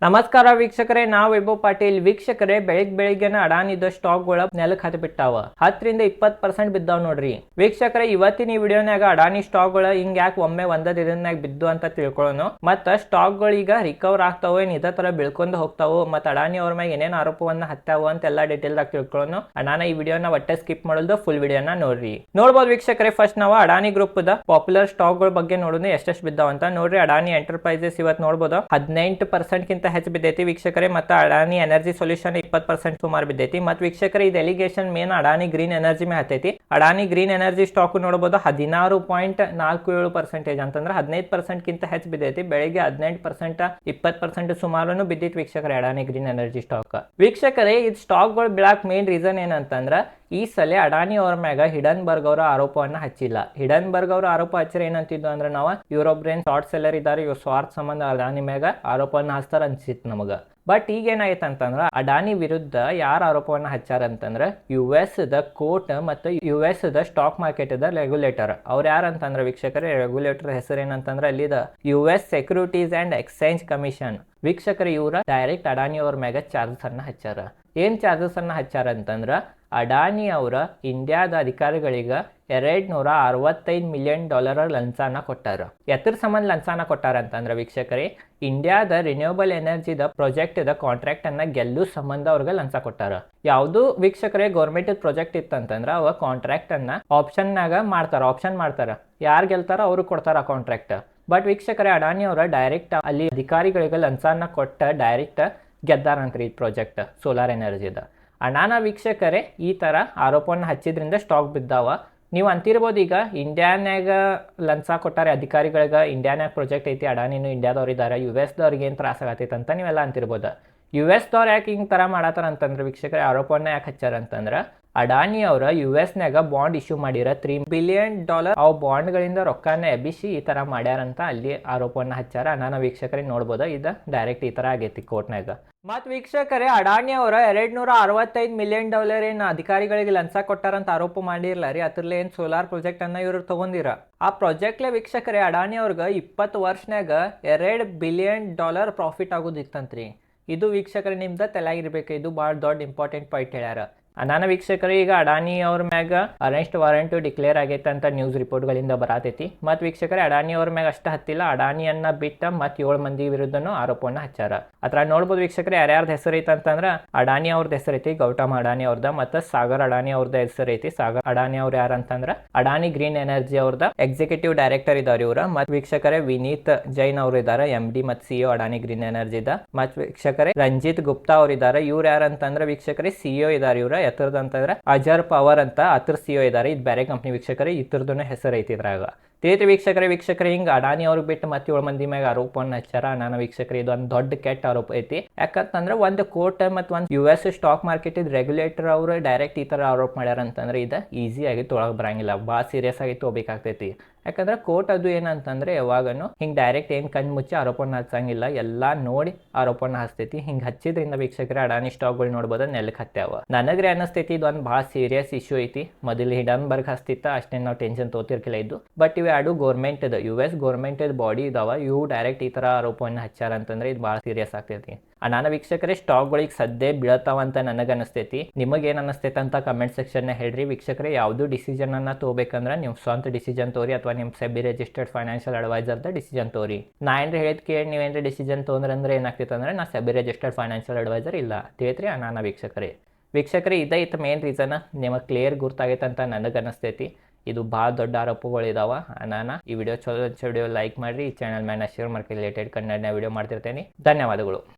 ನಮಸ್ಕಾರ ವೀಕ್ಷಕರೇ, ನಾವು ವೈಭವ್ ಪಾಟೀಲ್. ವೀಕ್ಷಕರೇ, ಬೆಳಿಗ್ಗೆನ ಅಡಾನಿದ ಸ್ಟಾಕ್ಗಳ ನೆಲಕ್ಕೆ ಹತ್ತಿ ಬಿಟ್ಟಾವ. 10-20% ಬಿದ್ದಾವ್ ನೋಡ್ರಿ. ವೀಕ್ಷಕರೇ, ಇವತ್ತಿನ ಈ ವಿಡಿಯೋನಾಗ ಅಡಾನಿ ಸ್ಟಾಕ್ಗಳ ಹಿಂಗ್ ಯಾಕೆ ಒಮ್ಮೆ ಒಂದ ದಿನದಾಗ ಬಿದ್ದು ಅಂತ ತಿಳ್ಕೊಳ್ಳೋಣ. ಮತ್ತ ಸ್ಟಾಕ್ಗಳು ಈಗ ರಿಕವರ್ ಆಗ್ತಾವ, ಏನ್ ಇದೇ ತರ ಬೆಳ್ಕೊಂಡು ಹೋಗ್ತಾವ, ಮತ್ತ ಅಡಾನಿ ಅವ್ರ ಮ್ಯಾಗ ಏನೇನ್ ಆರೋಪವನ್ನ ಹತ್ತಾವ ಅಂತ ಎಲ್ಲಾ ಡೀಟೇಲ್ ಆಗಿ ತಿಳ್ಕೊಳ್ಳೋಣ. ನಾನು ಈ ವಿಡಿಯೋನ ಒಟ್ಟೆ ಸ್ಕಿಪ್ ಮಾಡೋದು, ಫುಲ್ ವಿಡಿಯೋನ ನೋಡ್ರಿ. ನೋಡ್ಬೋದು ವೀಕ್ಷಕರೇ, ಫಸ್ಟ್ ನಾವು ಅಡಾನಿ ಗ್ರೂಪ್ ದ ಪಾಪ್ಯುಲರ್ ಸ್ಟಾಕ್ಗಳ ಬಗ್ಗೆ ನೋಡೋಣ, ಎಷ್ಟೆಷ್ಟು ಬಿದ್ದಾವ ಅಂತ ನೋಡ್ರಿ. ಅಡಾನಿ ಎಂಟರ್ಪ್ರೈಸಸ್ ಇವತ್ತು ನೋಡ್ಬೋದು 18% ಕಿಂತ ಹೆಚ್ಚು ಬಿದ್ದೈತಿ ವೀಕ್ಷಕರೇ. ಮತ್ತು ಅಡಾನಿ ಎನರ್ಜಿ ಸೊಲ್ಯೂಷನ್ 20% ಸುಮಾರು ಬಿದ್ದೈತಿ. ಮತ್ತು ವೀಕ್ಷಕರೇ, ಇದು allegation main Adani green energy ಮೇಲೆ ಹತ್ತೈತಿ. ಅಡಾನಿ ಗ್ರೀನ್ ಎನರ್ಜಿ ಸ್ಟಾಕ್ ನೋಡಬಹುದು 16.47%, ಅಂತಂದ್ರೆ 15% ಕಿಂತ ಹೆಚ್ಚು ಬಿದ್ದೈತಿ. ಬೆಳಿಗ್ಗೆ 18% 20% ಸುಮಾರು ಬಿದ್ದಿತ್ತು ವೀಕ್ಷಕರೇ ಅಡಾನಿ ಗ್ರೀನ್ ಎನರ್ಜಿ ಸ್ಟಾಕ್. ವೀಕ್ಷಕರೇ, ಇದು ಸ್ಟಾಕ್ಗಳು ಬೀಳಾಕ್ ಮೇನ್ ರೀಸನ್ ಏನಂತಂದ್ರ ಈ ಸಲ ಅಡಾನಿ ಅವ್ರ ಮ್ಯಾಗ ಹಿಡನ್ಬರ್ಗ್ ಅವರ ಆರೋಪವನ್ನ ಹಚ್ಚಿಲ್ಲ. ಹಿಡನ್ಬರ್ಗ್ ಅವರ ಆರೋಪ ಹಚ್ಚಿರ ಏನಂತಿದ್ದು ಅಂದ್ರೆ ನಾವು ಯುರೋಬ್ರೇನ್ ಶಾರ್ಟ್ ಸೆಲ್ಲರ್ ಇದ್ದಾರೆ, ಇವ್ ಸ್ವಾರ್ಥ ಸಂಬಂಧ ಅಡಾನಿ ಮ್ಯಾಗ ಆರೋಪವನ್ನ ಹಚ್ತಾರ ಅನ್ಸಿತ್ತು ನಮಗ. ಬಟ್ ಈಗ ಏನಾಯ್ತು ಅಂತಂದ್ರ ಅಡಾನಿ ವಿರುದ್ಧ ಯಾರ ಆರೋಪವನ್ನ ಹಚ್ಚಾರ ಅಂತಂದ್ರ US ದ ಕೋರ್ಟ್ ಮತ್ತು US the stock market the regulator. ಅವ್ರು ಯಾರಂತಂದ್ರ ವೀಕ್ಷಕರೇ, ರೆಗ್ಯುಲೇಟರ್ ಹೆಸರು ಏನಂತಂದ್ರ ಅಲ್ಲಿದ US securities and exchange commission. ವೀಕ್ಷಕರೇ, ಇವರ ಡೈರೆಕ್ಟ್ ಅಡಾನಿ ಅವ್ರ ಮ್ಯಾಗ ಚಾರ್ಜಸ್ ಅನ್ನ ಹಚ್ಚಾರ. ಏನ್ ಚಾರ್ಜಸ್ ಅನ್ನ ಹಚ್ಚಾರ ಅಂತಂದ್ರ ಅಡಾನಿ ಅವರ ಇಂಡಿಯಾದ ಅಧಿಕಾರಿಗಳಿಗೆ $265 ಮಿಲಿಯನ್ ಲಂಚಾನ ಕೊಟ್ಟಾರ. ಎತ್ತರ ಸಂಬಂಧ ಲಂಚಾನ ಕೊಟ್ಟಾರ ಅಂತಂದ್ರೆ ವೀಕ್ಷಕರೇ, ಇಂಡಿಯಾದ ರಿನ್ಯೂವಬಲ್ ಎನರ್ಜಿದ ಪ್ರಾಜೆಕ್ಟ್ ದ ಕಾಂಟ್ರಾಕ್ಟ್ ಅನ್ನ ಗೆಲ್ಲೂ ಸಂಬಂಧ ಅವ್ರಿಗೆ ಲಂಚ ಕೊಟ್ಟಾರ. ಯಾವ್ದು ವೀಕ್ಷಕರೇ ಗೌರ್ಮೆಂಟ್ ಪ್ರಾಜೆಕ್ಟ್ ಇತ್ತಂತಂದ್ರ ಅವ ಕಾಂಟ್ರಾಕ್ಟ್ ಅನ್ನ ಆಪ್ಷನ್ ಮಾಡ್ತಾರ. ಯಾರು ಗೆಲ್ತಾರ ಅವ್ರು ಕೊಡ್ತಾರ ಕಾಂಟ್ರಾಕ್ಟ್. ಬಟ್ ವೀಕ್ಷಕರೇ, ಅಡಾನಿ ಅವರ ಡೈರೆಕ್ಟ್ ಅಲ್ಲಿ ಅಧಿಕಾರಿಗಳಿಗೆ ಲಂಚಾನ ಕೊಟ್ಟ ಡೈರೆಕ್ಟ್ ಗೆದ್ದಾರಂತ್ರಿ ಈ ಪ್ರಾಜೆಕ್ಟ್ ಸೋಲಾರ್ ಎನರ್ಜಿದ. ಅಡಾನ ವೀಕ್ಷಕರೇ ಈ ತರ ಆರೋಪವನ್ನು ಹಚ್ಚಿದ್ರಿಂದ ಸ್ಟಾಕ್ ಬಿದ್ದಾವ. ನೀವು ಅಂತಿರ್ಬೋದು ಈಗ ಇಂಡಿಯಾನ್ಯಾಗ ಲಂಚ ಕೊಟ್ಟಾರೆ ಅಧಿಕಾರಿಗಳಿಗೆ, ಇಂಡಿಯಾನ್ಯಾಗ ಪ್ರಾಜೆಕ್ಟ್ ಐತಿ, ಅಡಾನಿನು ಇಂಡಿಯಾದವ್ರು ಇದ್ದಾರೆ, US ದವ್ರಿಗೆ ಏನು ತ್ರಾಸ ಆಗತ್ತೈತೆ ಅಂತ ನೀವೆಲ್ಲ ಅಂತಿರ್ಬೋದು. US ದವ್ರು ಯಾಕೆ ಹಿಂಗೆ ಥರ ಮಾಡತ್ತಾರ ಅಂತಂದ್ರೆ ವೀಕ್ಷಕರೇ, ಆರೋಪವನ್ನ ಯಾಕೆ ಹಚ್ಚಾರ ಅಂತಂದ್ರೆ ಅಡಾನಿ ಅವರ US ಬಾಂಡ್ ಇಶ್ಯೂ ಮಾಡಿರ $3 ಬಿಲಿಯನ್ ಅವು ಬಾಂಡ್ಗಳಿಂದ ರೊಕ್ಕನ ಎಬ್ಬಿಸಿ ಈ ತರ ಮಾಡ್ಯಾರಂತ ಅಲ್ಲಿ ಆರೋಪವನ್ನ ಹಚ್ಚಾರ. ನಾನು ವೀಕ್ಷಕರೇ ನೋಡ್ಬೋದು, ಇದು ಡೈರೆಕ್ಟ್ ಈ ತರ ಆಗೈತಿ ಕೋರ್ಟ್ನಾಗ. ಮತ್ ವೀಕ್ಷಕರೇ, ಅಡಾನಿ ಅವರ $265 ಮಿಲಿಯನ್ ಏನ್ ಅಧಿಕಾರಿಗಳಿಗೆ ಲಂಚ ಕೊಟ್ಟಾರಂತ ಆರೋಪ ಮಾಡಿರ್ಲ ರೀ, ಅದ್ರಲ್ಲೇ ಏನ್ ಸೋಲಾರ್ ಪ್ರಾಜೆಕ್ಟ್ ಅನ್ನ ಇವ್ರು ತಗೊಂಡಿರ. ಆ ಪ್ರಾಜೆಕ್ಟ್ಲೆ ವೀಕ್ಷಕರೇ ಅಡಾನಿ ಅವ್ರಿಗೆ 20 ವರ್ಷನಾಗ $2 ಬಿಲಿಯನ್ ಪ್ರಾಫಿಟ್ ಆಗೋದಿತ್ತಂತ್ರಿ. ಇದು ವೀಕ್ಷಕರೇ ನಿಮ್ದ ತಲೆಯಾಗಿರ್ಬೇಕು, ಇದು ಭಾಳ ದೊಡ್ಡ ಇಂಪಾರ್ಟೆಂಟ್ ಪಾಯಿಂಟ್ ಹೇಳ್ಯಾರ. ನಾನು ವೀಕ್ಷಕರೇ, ಈಗ ಅಡಾನಿ ಅವ್ರ ಮ್ಯಾಗ ಅರೆಸ್ಟ್ ವಾರೆಂಟ್ ಡಿಕ್ಲೇರ್ ಆಗೈತೆ ಅಂತ ನ್ಯೂಸ್ ರಿಪೋರ್ಟ್ಗಳಿಂದ ಬರತೈತಿ. ಮತ್ತು ವೀಕ್ಷಕರೇ, ಅಡಾನಿ ಅವ್ರ ಮ್ಯಾಗ ಅಷ್ಟ ಹತ್ತಿಲ್ಲ, ಅಡಾನಿಯನ್ನ ಬಿಟ್ಟ ಮತ್ತು 7 ಮಂದಿ ವಿರುದ್ಧನೂ ಆರೋಪವನ್ನ ಹಚ್ಚಾರ. ಅದ್ರ ನೋಡ್ಬೋದು ವೀಕ್ಷಕರೇ, ಯಾರ್ಯಾರ್ದು ಹೆಸರು ಐತೆ ಅಂತಂದ್ರೆ ಅಡಾನಿ ಅವ್ರದ್ದು ಹೆಸರು ಐತಿ, ಗೌತಮ್ ಅಡಾನಿ ಅವ್ರದ, ಮತ್ತು ಸಾಗರ್ ಅಡಾನಿ ಅವ್ರದ್ದು ಹೆಸರು ಐತಿ. ಸಾಗರ್ ಅಡಾನಿ ಅವ್ರು ಯಾರಂತಂದ್ರೆ ಅಡಾನಿ ಗ್ರೀನ್ ಎನರ್ಜಿ ಅವ್ರದ ಎಕ್ಸಿಕ್ಯೂಟಿವ್ ಡೈರೆಕ್ಟರ್ ಇದಾರೆ ಇವ್ರ. ಮತ್ತು ವೀಕ್ಷಕರೇ, ವಿನೀತ್ ಜೈನ್ ಅವರು ಇದ್ದಾರೆ, MD ಮತ್ತು CEO ಅಡಾನಿ ಗ್ರೀನ್ ಎನರ್ಜಿದ. ಮತ್ತು ವೀಕ್ಷಕರೇ, ರಂಜಿತ್ ಗುಪ್ತಾ ಅವ್ರು ಇದ್ದಾರೆ. ಇವ್ರು ಯಾರಂತಂದ್ರೆ ವೀಕ್ಷಕರೇ CEO ಇದಾರೆ ಇವ್ರ. ಎತ್ತರದ ಅಂತಂದ್ರೆ ಅಜರ್ ಪವರ್ ಅಂತ ಅದ್ರ CEO ಇದಾರೆ. ಇದು ಬೇರೆ ಕಂಪ್ನಿ ವೀಕ್ಷಕರೇ, ಇತರದನ್ನ ಹೆಸರು ಐತಿ ಇದ್ರಾಗ. ವೀಕ್ಷಕರೇ ಹಿಂಗ ಅಡಾನಿ ಅವ್ರಿಗೆ ಬಿಟ್ಟು ಮತ್ತೆ 7 ಮಂದಿ ಮ್ಯಾಗ ಆರೋಪವನ್ನ ಹಚ್ಚಾರ. ನಾನು ವೀಕ್ಷಕರೇ, ಇದು ಒಂದು ದೊಡ್ಡ ಕೆಟ್ಟ ಆರೋಪ ಐತಿ. ಯಾಕಂತಂದ್ರೆ ಒಂದು ಕೋರ್ಟ್ ಮತ್ತು ಒಂದು US ಸ್ಟಾಕ್ ಮಾರ್ಕೆಟ್ ರೆಗ್ಯುಲೇಟರ್ ಅವರು ಡೈರೆಕ್ಟ್ ಈ ತರ ಆರೋಪ ಮಾಡ್ಯಾರ ಅಂತಂದ್ರೆ ಇದು ಈಸಿ ಆಗಿ ತೊಳಗ್ ಬರಂಗಿಲ್ಲ, ಭಾಳ ಸೀರಿಯಸ್ ಆಗಿ ತಗೋಬೇಕಾಗ್ತೈತಿ. ಯಾಕಂದ್ರೆ ಕೋರ್ಟ್ ಅದು ಏನಂತಂದ್ರೆ ಯಾವಾಗನು ಹಿಂಗ್ ಡೈರೆಕ್ಟ್ ಏನ್ ಕಣ್ ಮುಚ್ಚಿ ಆರೋಪನ ಹಚ್ಚಂಗಿಲ್ಲ, ಎಲ್ಲಾ ನೋಡಿ ಆರೋಪನ ಹಚ್ತೈತಿ. ಹಿಂಗ್ ಹಚ್ಚಿದ್ರಿಂದ ವೀಕ್ಷಕರೇ ಅಡಾನಿ ಸ್ಟಾಕ್ಗಳು ನೋಡ್ಬೋದು ನೆಲಕ್ಕೆ ಹತ್ಯಾವ. ನನಗ್ರೆ ಅನಿಸ್ತೈತಿ ಇದು ಒಂದು ಭಾಳ ಸೀರಿಯಸ್ ಇಶ್ಯೂ ಐತಿ. ಮೊದಲು ಹಿಡನ್ಬರ್ಗ್ ಹಚ್ತಿತ್ತ ಅಷ್ಟೇ ನಾವು ಟೆನ್ಷನ್ ತೋತಿರ್ಕಿಲ್ಲ ಇದು. ಬಟ್ ಇವು ಎರಡು ಗೌರ್ಮೆಂಟ್ US ಗೌರ್ಮೆಂಟ್ ಬಾಡಿ ಇದಾವ, ಇವು ಡೈರೆಕ್ಟ್ ಈ ತರ ಆರೋಪವನ್ನ ಹಚ್ಚಾರ ಅಂತಂದ್ರೆ ಇದು ಭಾಳ ಸೀರಿಯಸ್ ಆಗ್ತೈತಿ. ನಾನು ವೀಕ್ಷಕರೇ, ಸ್ಟಾಕ್ಗಳಿಗೆ ಸದ್ಯ ಬೀಳತಾವ ಅಂತ ನನಗೆ ಅನಿಸ್ತೈತಿ. ನಿಮಗೇನು ಅನಿಸ್ತೈತೆ ಅಂತ ಕಮೆಂಟ್ ಸೆಕ್ಷನ್ ಹೇಳ್ರಿ. ವೀಕ್ಷಕರೇ, ಯಾವುದು ಡಿಸಿಷನ್ ಅನ್ನ ತಗೋಬೇಕಂದ್ರೆ ನೀವು ಸ್ವಂತ ಡಿಸಿಷನ್ ತೋರಿ ಅಥವಾ ನಿಮ್ಮ SEBI ರಿಜಿಸ್ಟರ್ಡ್ ಫೈನಾನ್ಷಿಯಲ್ ಅಡ್ವೈಸರ್ದ ಡಿಸಿಷನ್ ತೋರಿ. ನಾ ಏನ್ರಿ ಹೇಳಿದ್ ಕೇಳಿ ನೀವೇನ್ರಿ ಡಿಸಿಷನ್ ತೊಂದ್ರೆ ಏನಾಗ್ತೈತೆ ಅಂದ್ರೆ ನಾ SEBI ರಿಜಿಸ್ಟರ್ಡ್ ಫೈನಾನ್ಷಿಯಲ್ ಅಡ್ವೈಸರ್ ಇಲ್ಲ ತಿಳಿತ್ರಿ. ನಾನು ವೀಕ್ಷಕರೇ ಇದೇ ಇತ್ತು ಮೇನ್ ರೀಸನ್. ನಿಮಗೆ ಕ್ಲಿಯರ್ ಗುರ್ತಾಗೈತೆ ಅಂತ ನನಗೆ ಅನಿಸ್ತೈತಿ. ಇದು ಭಾಳ ದೊಡ್ಡ ಆರೋಪಗಳು ಇದಾವ. ನಾನು ಈ ವಿಡಿಯೋ ಚಲೋ ವಿಡಿಯೋ ಲೈಕ್ ಮಾಡಿರಿ, ಈ ಚಾನಲ್ ಮೇಲೆ ಶೇರ್ ಮಾಡ್ಕೊಂಡು ರಿಲೇಟೆಡ್ ಕನ್ನಡ ವಿಡಿಯೋ ಮಾಡ್ತಿರ್ತೇನೆ. ಧನ್ಯವಾದಗಳು.